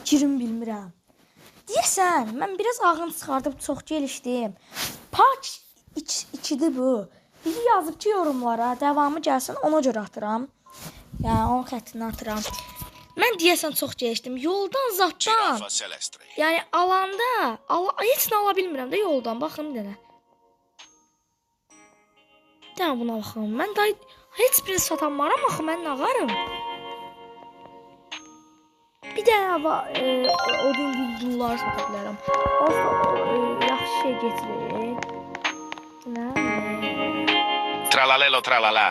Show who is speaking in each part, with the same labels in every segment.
Speaker 1: fikrim bilmirəm. Deyəsən, mən biraz ağın çıxardıb çox gelişdim. Patch 2-dir bu. Biri yazıb ki yorumlara, davamı gəlsin, ona görə atıram. Yəni, onun xəttini atıram. Mən deyəsən çox gelişdim. Yoldan, zatdan. Yəni, alanda, heç nə ala bilmirəm də yoldan. Baxın bir dənə. Bir dənə buna baxın. Mən daha heç birini satanmaram, axı mən nə qarım? Bir dənə odun dildular sata bilərəm. Yaxşı şey getirir. Nə?
Speaker 2: Tralalelo tralala.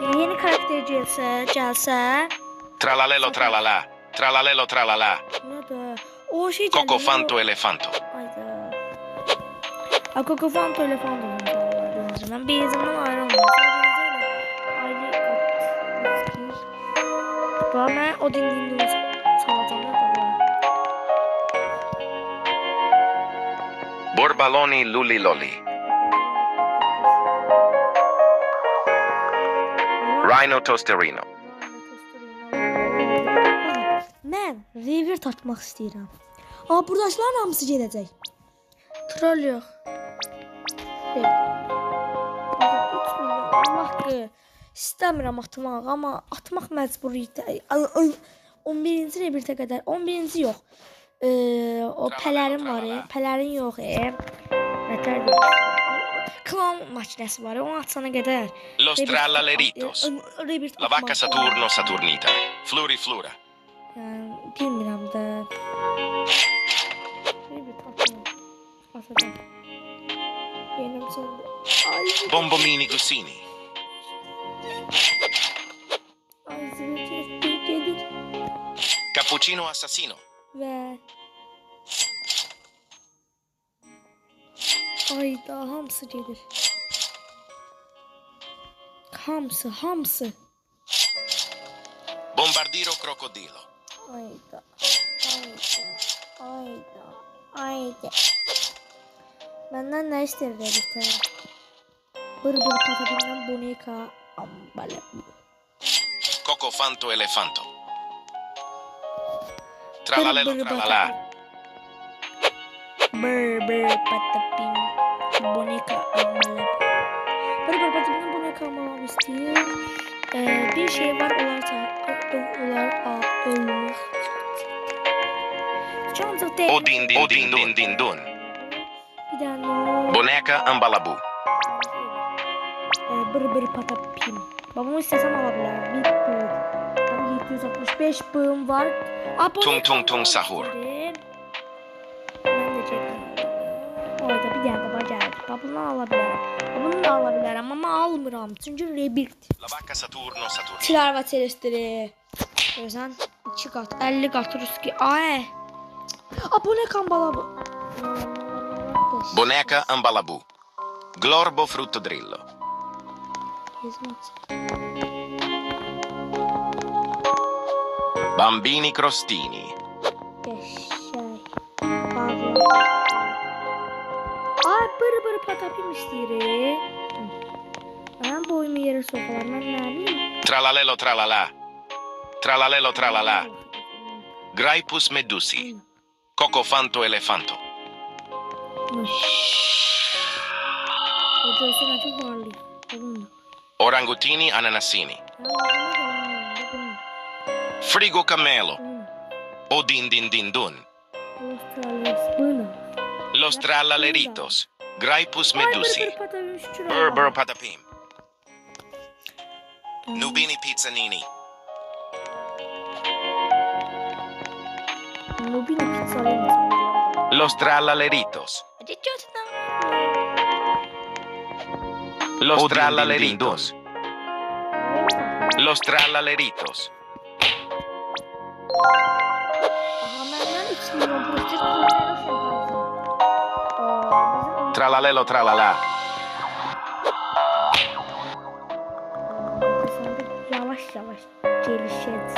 Speaker 1: Yeni karakter gəlsə.
Speaker 2: Tralalelo tralala. Tralalelo tralala.
Speaker 1: Nədir? O şey gəldi.
Speaker 2: Cocofanto elefanto.
Speaker 1: Hayda. Cocofanto elefanto. Mən bezimdən ayrılmam. Ayrı kat. Bax, mən o dinliyini çalacağım da.
Speaker 2: Borbaloni luli loli. Rhino tosterino.
Speaker 1: Mən revert atmaq istəyirəm. Amma buradakıların hamısı gedəcək. Troll yox. Haqqı istəmirəm atmaq, amma atmaq məcburiyyətdir. 11-ci revertə qədər, 11-ci yox. O pələrin var, pələrin yox. Nətərdir? Klan makinəsi var, onu atsana qədər.
Speaker 2: Los tralaleritos. La vacca Saturno Saturnita. Fluri flura.
Speaker 1: Yəni, bilmirəm də.
Speaker 2: Bombomini Gussini. Cappuccino assassino.
Speaker 1: Və ayda hamısı gedir. Hamısı.
Speaker 2: Bombardiro crocodilo.
Speaker 1: Ayda. Məndən nə istəyirlər bir tane? Bır patabindən bonika ambalabu.
Speaker 2: Cocofanto elefanto. Tralalelo tralala.
Speaker 1: Bır patapim bonika ambalabu. Bır patabindən bonika ambalabu istəyir. Bir şey var, onlar ölmüş.
Speaker 2: Odin din dun.
Speaker 1: Bir dənə
Speaker 2: Boneca ambalabu.
Speaker 1: Bır patapim. Babamı istəsəm ala bilərəm. Bir bığ. 765 bığım var.
Speaker 2: Tung sahur.
Speaker 1: Mən də çəkəm. Orada bir dənə də var gəldi. Babamı ala bilərəm. Bunu da ala bilərəm, amma almıram. Çünki rebirth.
Speaker 2: La vacca Saturno Saturnita.
Speaker 1: Tilarva telestiri. Görsən 2 qat, 50 qat ruski. Ay. Bu nə kambala bu?
Speaker 2: Boneca ambalabu. Glorbo fruttodrillo. Bambini crostini.
Speaker 1: Ay bır patapim istəyir. Mən boyumu yerə soxalar, mən nə bileyim.
Speaker 2: Tralalelo tralala. Tralalelo tralala. Graipus medusi. Cocofanto elefanto. Orangutini ananasini. Frigo camelo. Odin din dun. Los tralaleritos. Graipus medusi. Bur patapim. Nubini pizzanini. Los tralaleritos. Los tralaleritos. Los tralaleritos. Tralalelo tralala.
Speaker 1: Yavaş gelişeceğiz.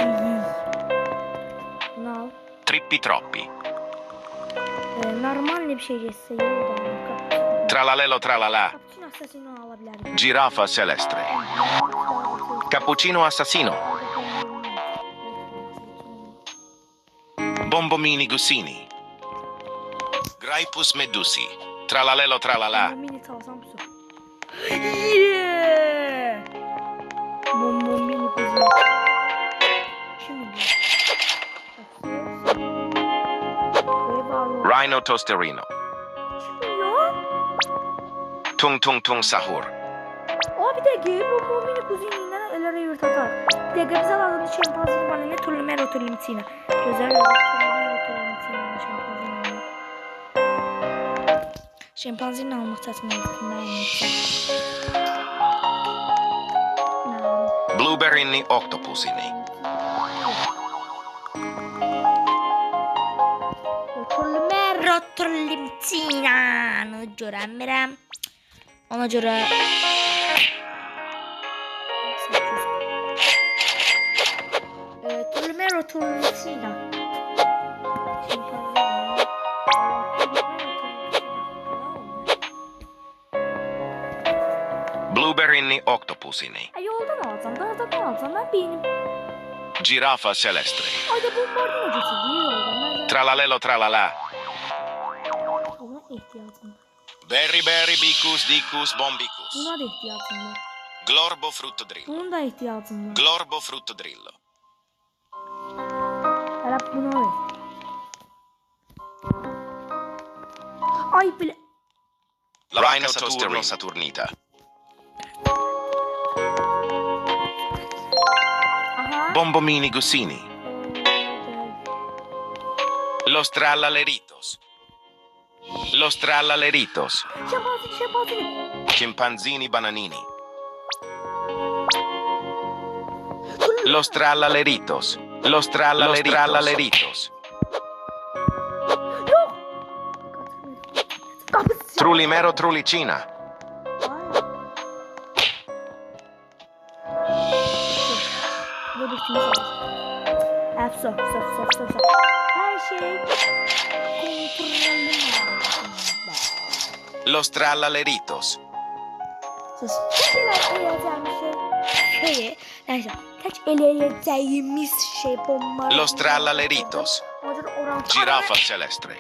Speaker 2: Trippi troppi.
Speaker 1: Normal bir şey geçse yoldan.
Speaker 2: Tralalelo tralala.
Speaker 1: Cappuccino assassino alabilirim.
Speaker 2: Giraffa celeste. Cappuccino assassino. Bombomini Gusini. Graipus Medusi. Tralalelo tralala.
Speaker 1: Mini çalsam su. Yeah! Bom mini kuzum. Şimdi.
Speaker 2: Rhino Tosterino.
Speaker 1: Ya?
Speaker 2: Tung Tung Tung Sahur.
Speaker 1: O bir dakika bom mini kuzininden elere yurtatar. Bir dakika bize alalım şempanzini bana ne türlü mero türlü mitina. Güzel türlü mero türlü mitina şempanzini. Şempanzini almak tatmayız.
Speaker 2: Blueberryni Octopusini.
Speaker 1: Rotrlimtina göremiyorum. Ona göre Rotrlimtina.
Speaker 2: Blueberryni Octopusini.
Speaker 1: Ay yoldan alacağım, dağdan alacağım. Ben benim.
Speaker 2: Giraffa Celestre.
Speaker 1: Ay da bombardino getiriyor yoldan.
Speaker 2: Tralalelo tralala.
Speaker 1: Ona ihtiyacım var.
Speaker 2: Berry Berry Bicus Dicus Bombicus.
Speaker 1: Buna da ihtiyacım var.
Speaker 2: Glorbo Frutto Drillo.
Speaker 1: Bunun da ihtiyacım var.
Speaker 2: Glorbo Frutto Drillo.
Speaker 1: Arap buna ver. Ay bile.
Speaker 2: Rhino Saturno Saturnita.
Speaker 1: Aha.
Speaker 2: Bombomini Gusini. Los Tralaleritos. Los Tralaleritos.
Speaker 1: Şempanzini.
Speaker 2: Chimpanzini Bananini. Los Tralaleritos. Los Tralaleritos.
Speaker 1: Yok. Kapısı.
Speaker 2: Trulimero Trulicina.
Speaker 1: Böyle bir şey var. Stop. Her şey kontrollü altında.
Speaker 2: Los Tralaleritos.
Speaker 1: Sus. Kaç eleyeceğimiz şey bomba.
Speaker 2: Los Tralaleritos. Giraffa Celestre.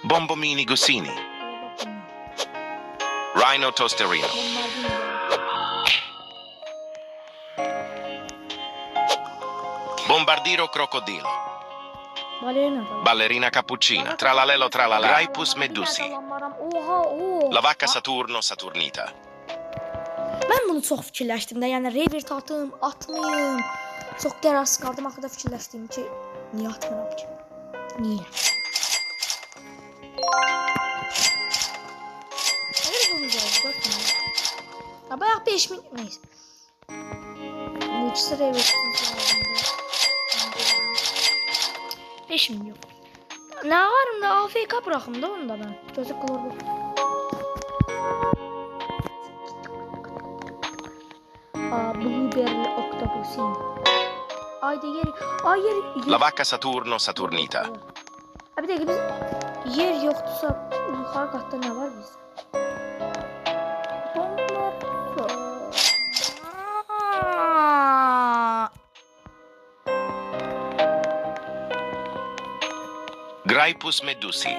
Speaker 2: Bombomini Gusini. Rhino Tosterino. Bombardiro Crocodilo. Ballerina Cappuccina. Tralalelo tralala. Graipus Medusi.
Speaker 1: Oha.
Speaker 2: La Vacca Saturno Saturnita.
Speaker 1: Ben bunu çok fikirləşdim də. Yəni revert atmayım. Çox qərarsız qaldım. Axırda fikirləşdim ki, niyə atmıram ki? Niyə? Nədir bunu gəldi? 4 min. Ya bayaq 5000 neyse. Bu ikisi revert. 5 milyon. Nə varım da AFK bıraxım da onu da ben. Gözü qılır bu. Blueberry Octopusin. Ayda yer.
Speaker 2: La Vacca Saturno Saturnita.
Speaker 1: Bir dakika biz yer yoksa yukarı katta ne var bizde?
Speaker 2: Graipus Medusi.
Speaker 1: 50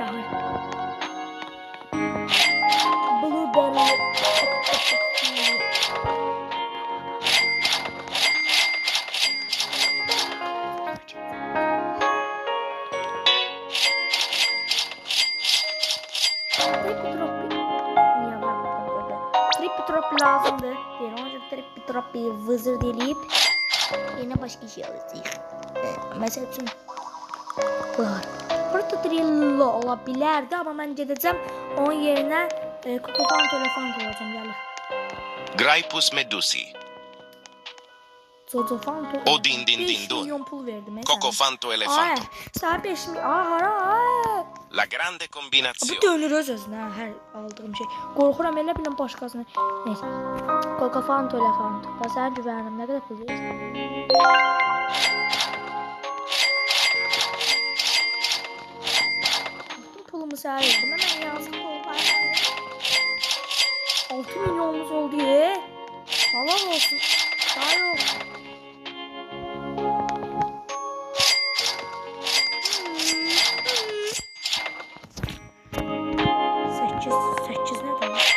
Speaker 1: daha. Blueberry Octopusin. Trip lazımdı. Bir önce trip vızır delip yine başka şey alacağız. Mesela Protodrillo olabilirdi ama ben gedeceğim onun yerine Cocofanto alacağım yani.
Speaker 2: Graipus Medusi.
Speaker 1: Zozofanto.
Speaker 2: O din din din
Speaker 1: 5
Speaker 2: dun.
Speaker 1: milyon pul verdim.
Speaker 2: Cocofanto Elefanto.
Speaker 1: Sana 5 milyon. Hara.
Speaker 2: La grande
Speaker 1: Bu
Speaker 2: combinazione.
Speaker 1: dönür öz-özünə hər aldığım şey. Qorxuram elə biləm başqasına. Neyse. Cocofanto elefanto. Ben sana güvənirəm. Nə qədər pul verirsən? Bütün pulumu sənə verdim. Mən yazıq oldu. 6 milyonumuz oldu. Halal olsun. Daha yok. Sekiz ne demek?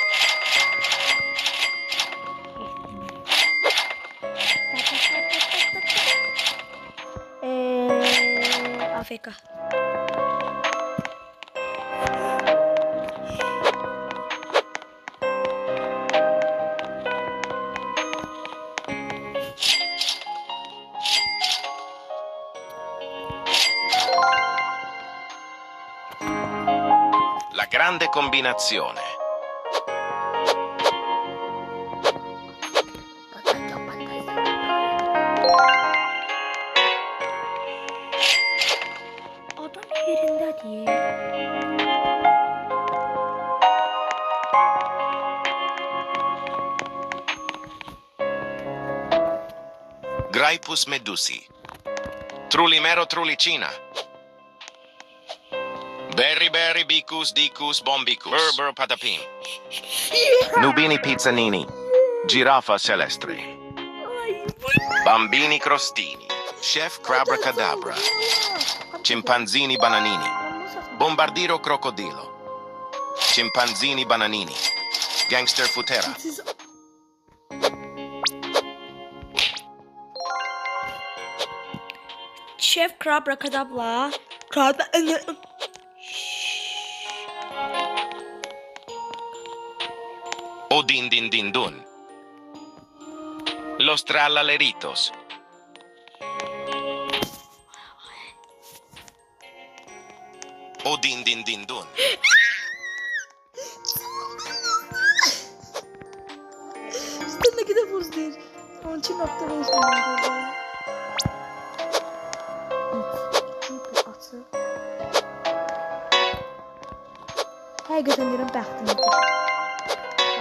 Speaker 1: AFK.
Speaker 2: La grande combinazione.
Speaker 1: Adam yerinde değil.
Speaker 2: Graipus medusi. Trulimero trulicina. Berry berry bicus dicus bombicus. Berber patapim. Nubini pizzanini. Giraffa celestre. Bambini crostini. Chef Crabracadabra. Cimpanzini bananini. Bombardiro crocodilo. Cimpanzini bananini. Gangster futera.
Speaker 1: Chef Crabracadabra.
Speaker 2: O din din din dun. Los tralaleritos. O din din din dun.
Speaker 1: İşte ne kadar buz değil. Onun için noktada yaşanıyor. Həqiqətən deyirəm, bəxtim yoxdur.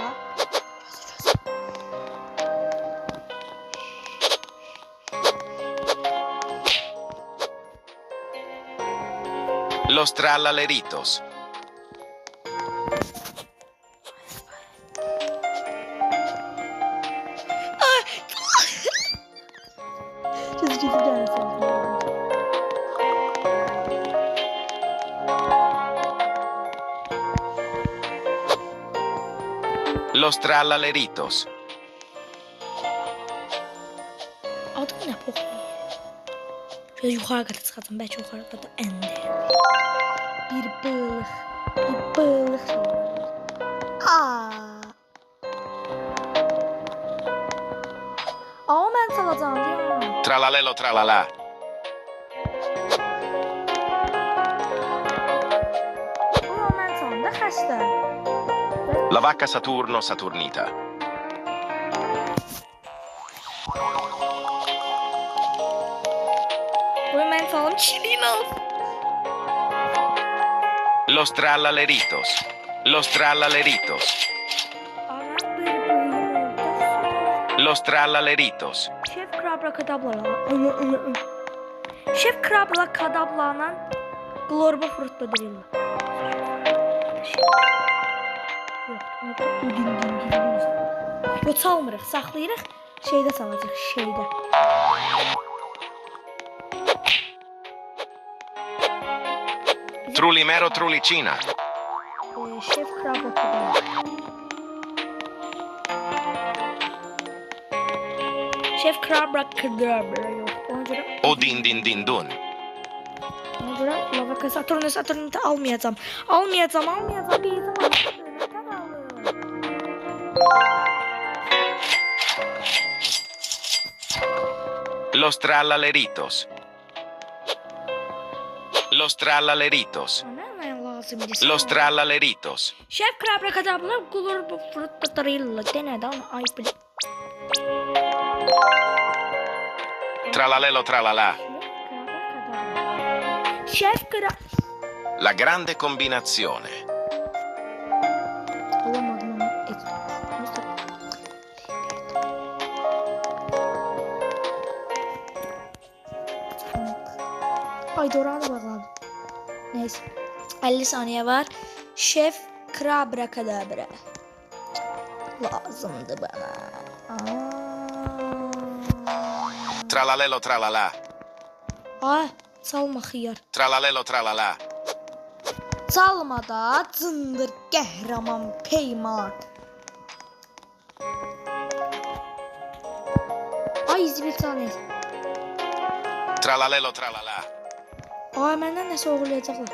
Speaker 2: Los tralaleritos.
Speaker 1: Çözü gəlsin.
Speaker 2: Los tralaleritos.
Speaker 1: Adım nə box? Şöyle yuxarı qata çıxacam, bəlkə yuxarı qata endi. Bir balıq. Bir balıq. Aa, mən salacağım, deyəm.
Speaker 2: Tralalelo tralala.
Speaker 1: Aa, mən salam da xəstə.
Speaker 2: La vacca Saturno Saturnita.
Speaker 1: Oy, mən salam Çilinov.
Speaker 2: Los tralaleritos. Los tralaleritos.
Speaker 1: Ana bir bölüm oldu.
Speaker 2: Los tralaleritos.
Speaker 1: Şef Crabracadabra. Şef Crabracadabra Glorba Frutto Drill. Yox, çalmırıq, saxlayırıq. Şeydə salacaq, şeydə.
Speaker 2: Trulimero trulicina.
Speaker 1: Şef Crabracadabra. Şef Crabracadabra yox. Ona görə
Speaker 2: O din din din dun.
Speaker 1: ona görə Lavaka Saturnita almayacağam. Almayacağam. Bizim
Speaker 2: Los tralaleritos. Los tralaleritos.
Speaker 1: Nə lazım idi?
Speaker 2: Los tralaleritos.
Speaker 1: Şef Crabracadabra Glorba Frutto Drill. Denədə onu ay bil.
Speaker 2: Tralalelo tralala.
Speaker 1: Şef Crabracadabra.
Speaker 2: La grande combinazione.
Speaker 1: Olamadım ama. Ay, doğranı bağladım. Neyse. 50 saniye var. Şef Crabracadabra lazımdı bana.
Speaker 2: Tralalelo tralala.
Speaker 1: Ay, çalma xiyar.
Speaker 2: Tralalelo tralala.
Speaker 1: Çalma da cındır qəhrəman peyman. Ay, zibil çalmayız.
Speaker 2: Tralalelo tralala.
Speaker 1: Ay, məndən nəsə oğurlayacaqlar.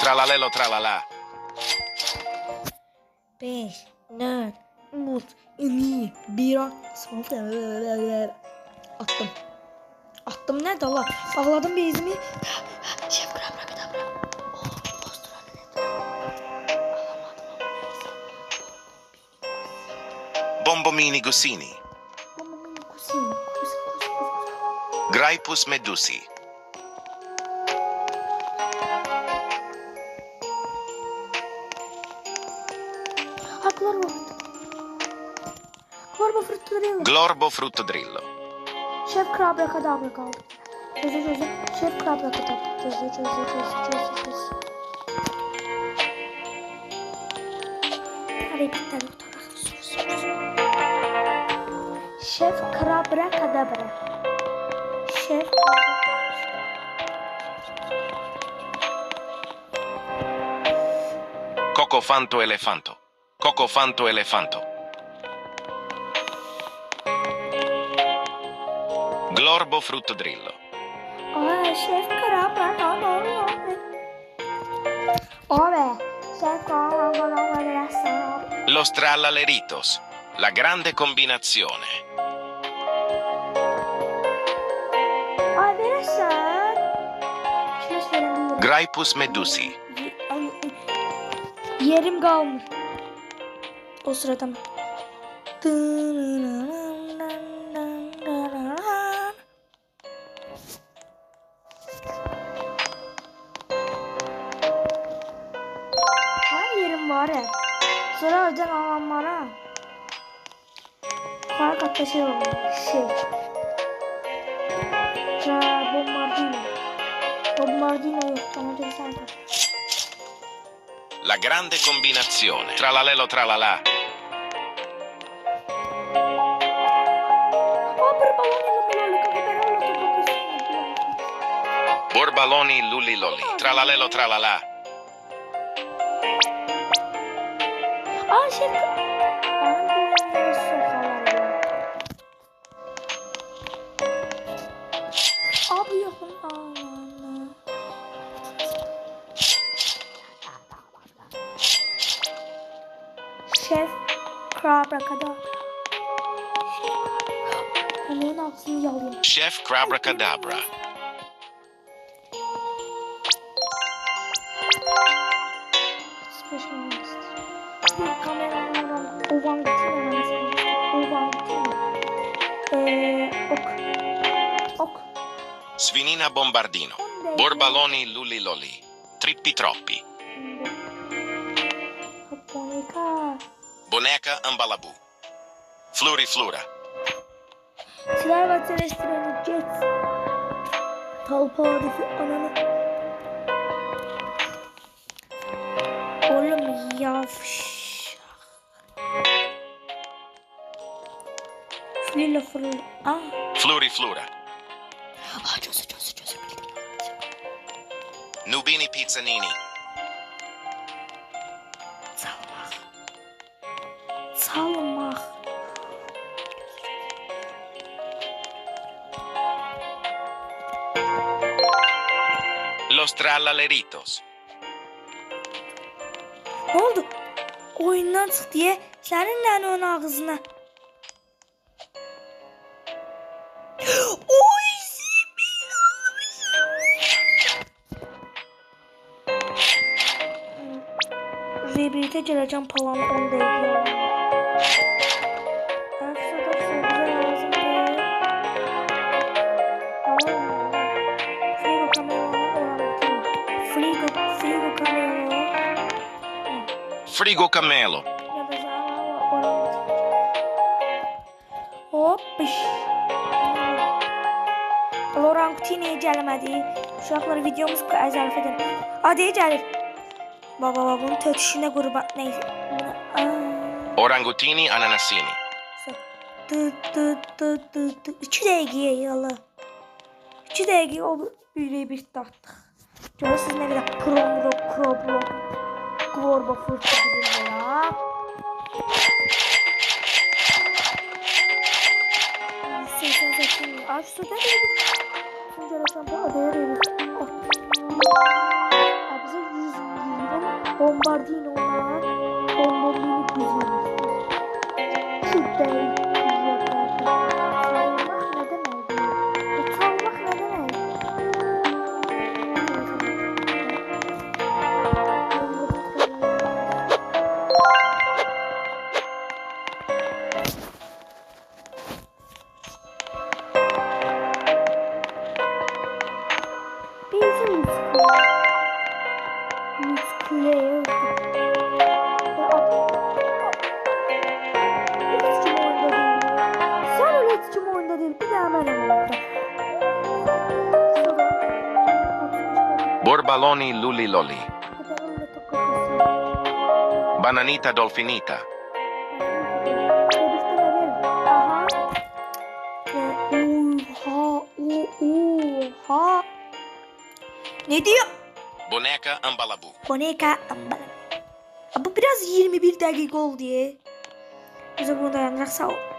Speaker 2: Tralalelo tralala.
Speaker 1: 5, 4, 3, 2, 1, attım. Attım nerede Allah? Bağladım bezimi. Şef kadabra.
Speaker 2: Bombomini gussini.
Speaker 1: Kusin.
Speaker 2: Graipus medusi.
Speaker 1: Korba fırtlarıyla.
Speaker 2: Glorbo fruttodrillo.
Speaker 1: Şef krabra kadabra kaldı. Çözü. Şef krabra kadabra. Çözü. Hadi bitti doktor. Şef krabra kadabra. Şef
Speaker 2: Cocofanto elefanto. Cocofanto elefanto. Glorbo fruttodrillo.
Speaker 1: Ay, şef krabra kadabra. Ove. Şef krabra kadabra.
Speaker 2: Los trallaleritos. La grande combinazione.
Speaker 1: Ay, verirsen. Şunu söyleyeyim.
Speaker 2: Graipus medusi.
Speaker 1: Yerim kalmış. O sırada mı? Ay, yerim var ya. Sonra öden alanlara. Yukarı katta şey olmuş. Bombardino yok. Tamam, hadi sen kal.
Speaker 2: La grande combinazione. Tralalelo tralala. Borbaloni lullilolli. Tralalelo tralala.
Speaker 1: Aa, şey. Benim bu oyunları sokalar ya. Abi yapın. Şef krabra kadar. Onun ağzını yalayayım.
Speaker 2: Chef Crabracadabra.
Speaker 1: Special Master. Bir kameraman ovan gitsin. Ok.
Speaker 2: Svinina bombardino. Borbaloni lullilolli. Trippi troppi.
Speaker 1: Bonika.
Speaker 2: Boneca ambalabu. Fluriflura.
Speaker 1: Silah Celestial'ı geç. Talpadaki ananı. Oğlum yavşak. Flila.
Speaker 2: Fluriflura.
Speaker 1: Çözü.
Speaker 2: Nubini pizzanini.
Speaker 1: Salmak.
Speaker 2: Los trallaleritos.
Speaker 1: Ne oldu? Oyundan çık diye senin de onun ağzına. Oy, Rebirte geleceğim palanı 10 değil.
Speaker 2: Frigo camelo.
Speaker 1: Hop. Orangutan orangutiniyə gəlmədi. Uşaqlar videomuz əzərf edin. Hadi gəlir. Baba bunun tötüşünə qurban. Neyse.
Speaker 2: Orangutini ananasini.
Speaker 1: 2 dəqiqəyə yalla. 2 dəqiqə o bir tatdıq. Görürsünüz nə qədər kroblo Gorba fırtı gibi ya. Aç suda da Sunca şampiyon adaya bize 100 milyon bombardinolar bombardini kızıyoruz. Şu dev savunmak ne demek? Savunmak ne demek?
Speaker 2: Borbaloni luliloli. Bananita dolfinita.
Speaker 1: Oha. Ne diyor?
Speaker 2: Boneca ambalabu.
Speaker 1: Boneca ambalabu. Bu biraz 21 dakika oldu diye. Bize bunu dayanacak sağ ol.